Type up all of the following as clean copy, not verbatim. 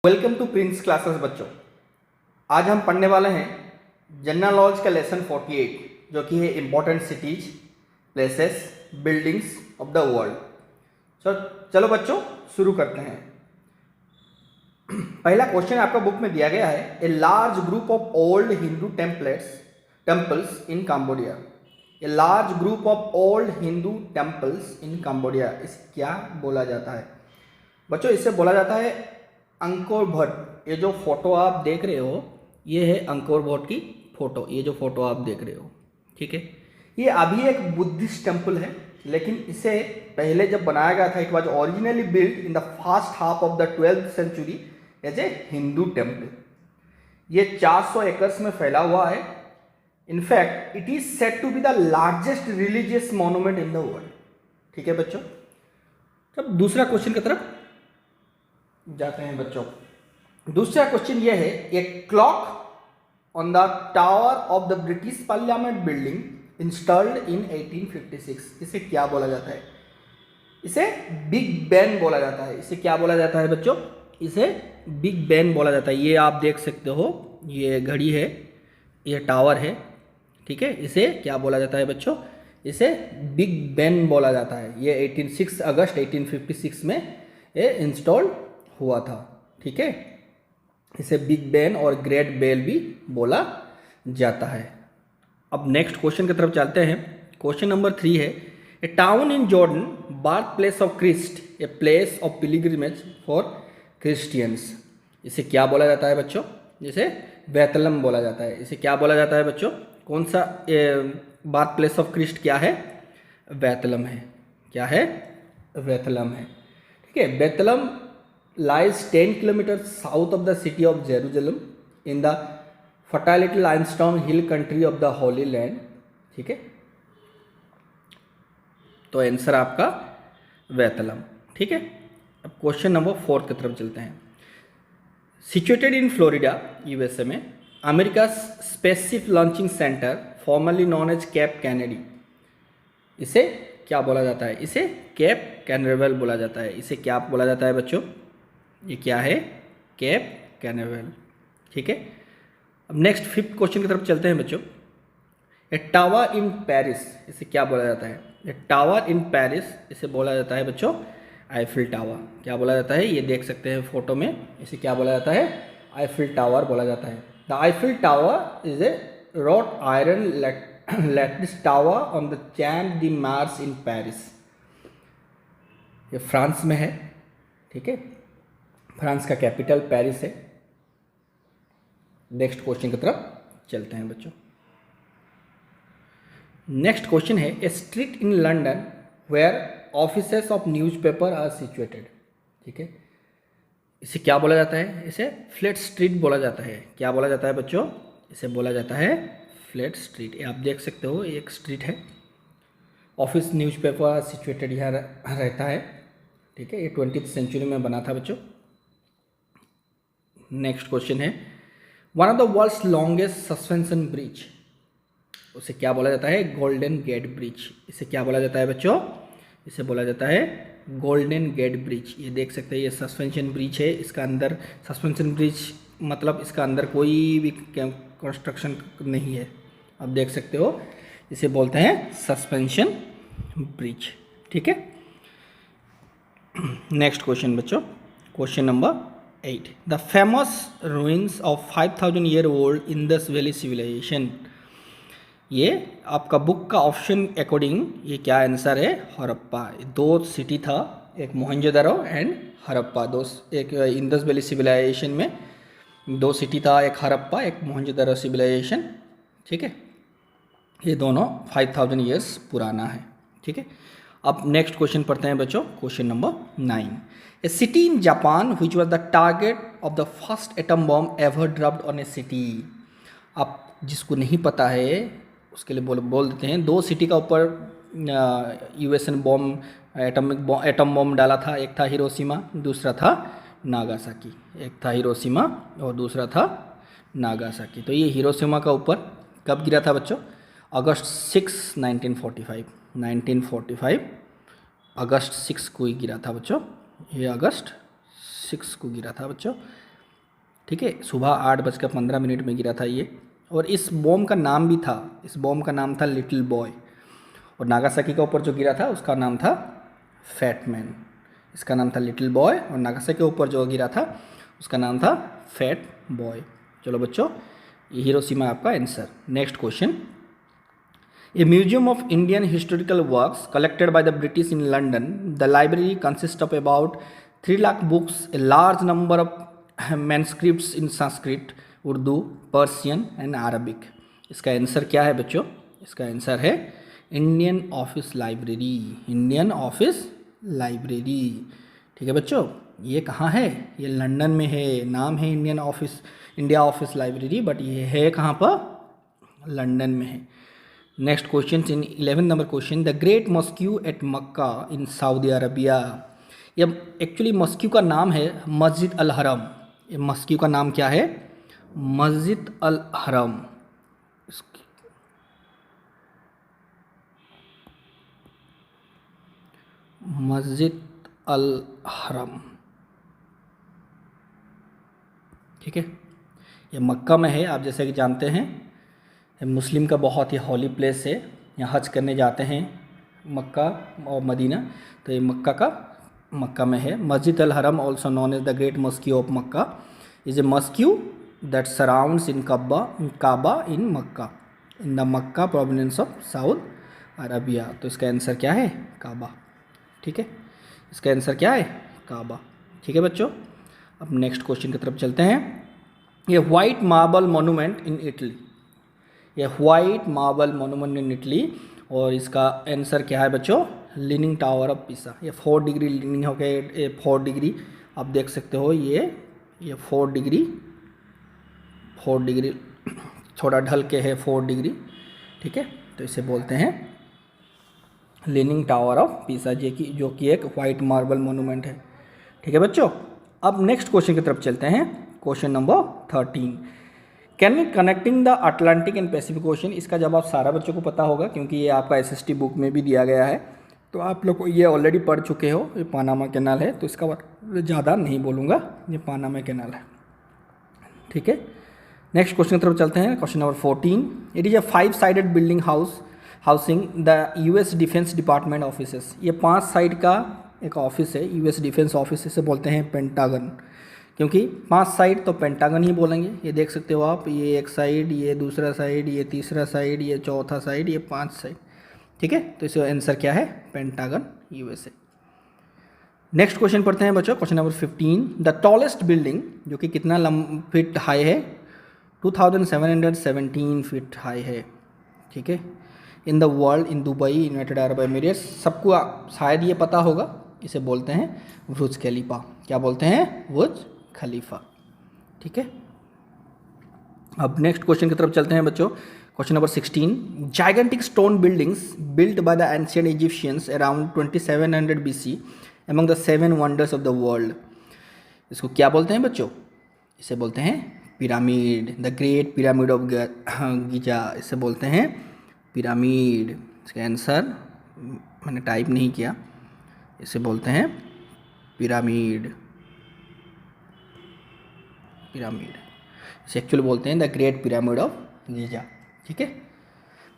Welcome to Prince classes बच्चों। आज हम पढ़ने वाले हैं जनरल नॉलेज का लेसन 48 जो कि है important cities, places, buildings of the world. चलो बच्चों शुरू करते हैं। पहला क्वेश्चन आपका बुक में दिया गया है, a large group of old Hindu temples in Cambodia. A large group of old Hindu temples in Cambodia, इसे क्या बोला जाता है बच्चों? इसे बोला जाता है अंकोर भट्ट। ये जो फोटो आप देख रहे हो ये है अंकोर भट्ट की फोटो। ये जो फोटो आप देख रहे हो, ठीक है, ये अभी एक बुद्धिस्ट टेम्पल है, लेकिन इसे पहले जब बनाया गया था, it was originally built in the first half of the 12th century as a Hindu temple. ये 400 एकर्स में फैला हुआ है। In fact it is said to be the largest religious monument in the world. ठीक है बच्चों, तब दूसरा क्वेश्चन की तरफ जाते हैं बच्चों। दूसरा क्वेश्चन यह है, a clock on the tower of the British parliament building installed in 1856, इसे क्या बोला जाता है? इसे बिग बैन बोला जाता है। इसे क्या बोला जाता है बच्चों? इसे बिग बैन बोला जाता है। ये आप देख सकते हो, ये घड़ी है, ये टावर है, ठीक है। इसे क्या बोला जाता है बच्चों? इसे बिग बैन बोला जाता है। ये 6 अगस्त 1856 में ये इंस्टॉल हुआ था, ठीक है। इसे बिग बैन और ग्रेट बेल भी बोला जाता है। अब नेक्स्ट क्वेश्चन की तरफ चलते हैं। क्वेश्चन नंबर 3 है, a town in Jordan, birth place of Christ, a place of pilgrimage for Christians, इसे क्या बोला जाता है बच्चों? इसे बेथलम बोला जाता है। इसे क्या बोला जाता है बच्चों? कौन सा बर्थ प्लेस ऑफ क्रिस्ट क्या है? बेथलम है। क्या है? बेथलम है, ठीक है। Bethlehem lies 10 kilometers south of the city of Jerusalem in the fertile limestone hill country of the Holy Land, ठीक है। तो आंसर आपका बेथलम, ठीक है। अब क्वेश्चन नंबर 4 की तरफ चलते हैं। सिचुएटेड इन फ्लोरिडा यूएसए में, America spaceship launching centre formerly known as Cape Kennedy, इसे क्या बोला जाता है? इसे कैप कैनवेरल बोला जाता है। इसे क्या बोला जाता है बच्चों? ये क्या है? कैप कैनवेरल, ठीक है। अब नेक्स्ट 5th क्वेश्चन की तरफ चलते हैं बच्चों। ए टावर इन पेरिस, इसे क्या बोला जाता है? ए टावर इन पेरिस, इसे बोला जाता है बच्चों आईफिल टावर। क्या बोला जाता है? ये देख सकते हैं फोटो में, इसे क्या बोला जाता है? आईफिल टावर बोला जाता है। The Eiffel tower is a wrought iron lattice tower on the Champ de Mars in Paris. ये फ्रांस में है, ठीक है। फ्रांस का कैपिटल पेरिस है। नेक्स्ट क्वेश्चन की तरफ चलते हैं बच्चों। नेक्स्ट क्वेश्चन है, a street in London where offices of newspaper are situated, ठीक है। इसे क्या बोला जाता है? इसे फ्लैट स्ट्रीट बोला जाता है। क्या बोला जाता है बच्चों? इसे बोला जाता है फ्लैट स्ट्रीट। ये आप देख सकते हो, एक स्ट्रीट है, ऑफिस न्यूज़पेपर सिचुएटेड यहाँ रहता है, ठीक है। ये 20th सेंचुरी में बना था बच्चों। नेक्स्ट क्वेश्चन है, one of the world's longest suspension bridge, उसे क्या बोला जाता है? Golden Gate Bridge. इसे क्या बोला जाता है बच्चों? इसे बोला जाता है गोल्डन गेट ब्रिज। ये देख सकते हैं, ये सस्पेंशन ब्रिज है। इसका अंदर सस्पेंशन ब्रिज मतलब इसका अंदर कोई भी कंस्ट्रक्शन नहीं है। आप देख सकते हो, इसे बोलते हैं सस्पेंशन ब्रिज, ठीक है। नेक्स्ट क्वेश्चन बच्चों, question number 8, the famous ruins of 5000 year old Indus valley civilisation, ये आपका बुक का ऑप्शन अकॉर्डिंग ये क्या आंसर है? हड़प्पा। 2 सिटी था, एक मोहनजोदड़ो एंड हड़प्पा। एक इंडस वैली सिविलाइजेशन में 2 सिटी था, एक हड़प्पा, एक मोहनजोदड़ो सिविलाइजेशन, ठीक है। ये दोनों 5000 ईयर्स पुराना है, ठीक है। अब नेक्स्ट क्वेश्चन पढ़ते हैं बच्चों, question number 9, A city in Japan which was the target of the first atom bomb ever dropped on A city. आप जिसको नहीं पता है उसके लिए बोल देते हैं। 2 सिटी का ऊपर यूएस ने बॉम्ब एटम बॉम्ब डाला था। एक था हिरोशिमा, दूसरा था नागासाकी। एक था हिरोशिमा और दूसरा था नागासाकी। तो ये हिरोशिमा का ऊपर कब गिरा था बच्चों? अगस्त 6, 1945 अगस्त 6 को ही गिरा था बच्चों। ये अगस्त 6 को गिरा था बच्चों। ठीक है, सुबह 8:15 में गिरा था ये। और इस बॉम्ब का नाम भी था, इस बॉम्ब का नाम था लिटिल बॉय। और नागासाकी के ऊपर जो गिरा था उसका नाम था फैट मैन। इसका नाम था लिटिल बॉय और नागासाकी के ऊपर जो गिरा था उसका नाम था फैट बॉय। चलो बच्चों, ये हिरोशिमा आपका answer. Next question, a museum of Indian historical works collected by the British in London, the library consist of about 3 lakh books, a large number of manuscripts in Sanskrit, Urdu, Persian and Arabic. इसका answer क्या है बच्चों? इसका answer है Indian office library, Indian office library. ठीक है बच्चों, ये कहाँ है? ये लंदन में है, नाम है Indian office, India office library, but ये है कहाँ पर? लंदन में है। Next question, in 11 number question, the great mosque at Mecca in Saudi Arabia. ये एक्चुअली मस्क्यू का नाम है मस्जिद अल हरम। ये मस्क्यू का नाम क्या है? मस्जिद अल हरम। मस्जिद अल हरम, ठीक है। ये मक्का में है, आप जैसे कि जानते हैं मुस्लिम का बहुत ही हॉली प्लेस है। यहाँ हज करने जाते हैं मक्का और मदीना, तो ये मक्का में है। Masjid al Haram also known as the great mosque of Mecca is a mosque that surrounds in Kaaba in Mecca in the Mecca province of South Arabia. तो इसका आंसर क्या है? काबा। ठीक है, इसका आंसर क्या है? काबा। ठीक है बच्चों, अब नेक्स्ट क्वेश्चन की तरफ चलते हैं। ये white marble monument in Italy, ये white marble monument in Italy, और इसका आंसर क्या है बच्चों? लीनिंग टावर ऑफ पिसा। ये 4 डिग्री लीनिंग हो गया, 4 डिग्री आप देख सकते हो, ये 4 डिग्री थोड़ा ढल के है 4 डिग्री। ठीक है, तो इसे बोलते हैं लीनिंग टावर ऑफ पिसा, जो कि एक वाइट मार्बल मोनूमेंट है। ठीक है बच्चों, अब नेक्स्ट क्वेश्चन की तरफ चलते हैं। Question number 13, can we connecting the Atlantic and Pacific Ocean. इसका जवाब सारा बच्चों को पता होगा क्योंकि ये आपका SST बुक में भी दिया गया है, तो आप लोग ये ऑलरेडी पढ़ चुके हो। ये पानामा कैनाल है, तो इसका ज़्यादा नहीं बोलूँगा, ये पानामा कैनाल है। ठीक है, नेक्स्ट क्वेश्चन की तरफ चलते हैं। Question number 14, it is a 5 sided building housing the US defence department offices. ये 5 साइड का एक ऑफिस है, US डिफेंस ऑफिस, इसे बोलते हैं पेंटागन। क्योंकि 5 साइड तो पेंटागन ही बोलेंगे। ये देख सकते हो आप, ये एक साइड, ये दूसरा साइड, ये तीसरा साइड, ये चौथा साइड, ये 5 साइड। ठीक है, तो इसका आंसर क्या है? Pentagon, USA। नेक्स्ट क्वेश्चन पढ़ते हैं बच्चों। Question number 15, the tallest building, जो कि कितना फीट हाई है? 2717 फीट हाई है। ठीक है, इन the world, in Dubai, United Arab Emirates. सबको शायद ये पता होगा, इसे बोलते हैं बुर्ज खलीफा। क्या बोलते हैं? बुर्ज खलीफा। ठीक है, अब नेक्स्ट क्वेश्चन की तरफ चलते हैं बच्चों। Question number 16, gigantic stone buildings built by the ancient Egyptians around 2700 BC among the 7 wonders of the world. इसको क्या बोलते हैं बच्चों? इसे बोलते हैं pyramid, the great pyramid of Giza, इसे बोलते हैं पिरामिड। इसका आंसर मैंने टाइप नहीं किया, इसे बोलते हैं पिरामिड। इसे एक्चुअली बोलते हैं the great pyramid of Giza. ठीक है,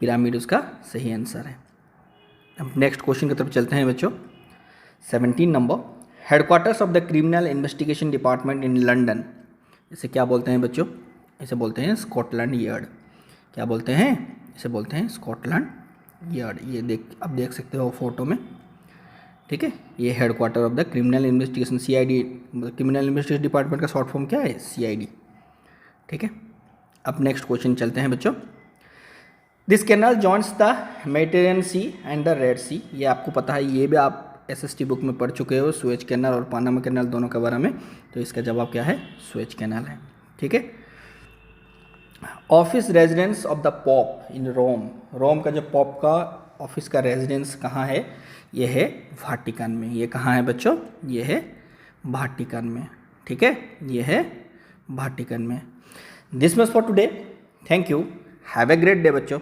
पिरामिड उसका सही आंसर है। अब नेक्स्ट क्वेश्चन की तरफ चलते हैं बच्चों। 17 number, headquarters of the criminal investigation department in London. इसे क्या बोलते हैं बच्चों? इसे बोलते हैं स्कॉटलैंड यार्ड। क्या बोलते हैं? इसे बोलते हैं स्कॉटलैंड यार्ड। ये आप देख सकते हो फोटो में। ठीक है, ये headquarter of the criminal investigation, CID, criminal investigation department का शॉर्ट फॉर्म क्या है? CID। ठीक है, अब नेक्स्ट क्वेश्चन चलते हैं बच्चों। This canal joins the Mediterranean Sea and the Red Sea. ये आपको पता है, ये भी आप SST बुक में पढ़ चुके हो, सुएज कैनाल और पानामा कैनाल दोनों के बारे में। तो इसका जवाब क्या है? सुएज कैनाल है। ठीक है, office residence of the Pope in Rome. Rome का जो पॉप का ऑफिस का रेजिडेंस कहाँ है? ये है वाटिकन में। ये कहाँ है बच्चों? ये है वाटिकन में। ठीक है, ये है वाटिकन में। This much for today, thank you, have a great day बच्चों।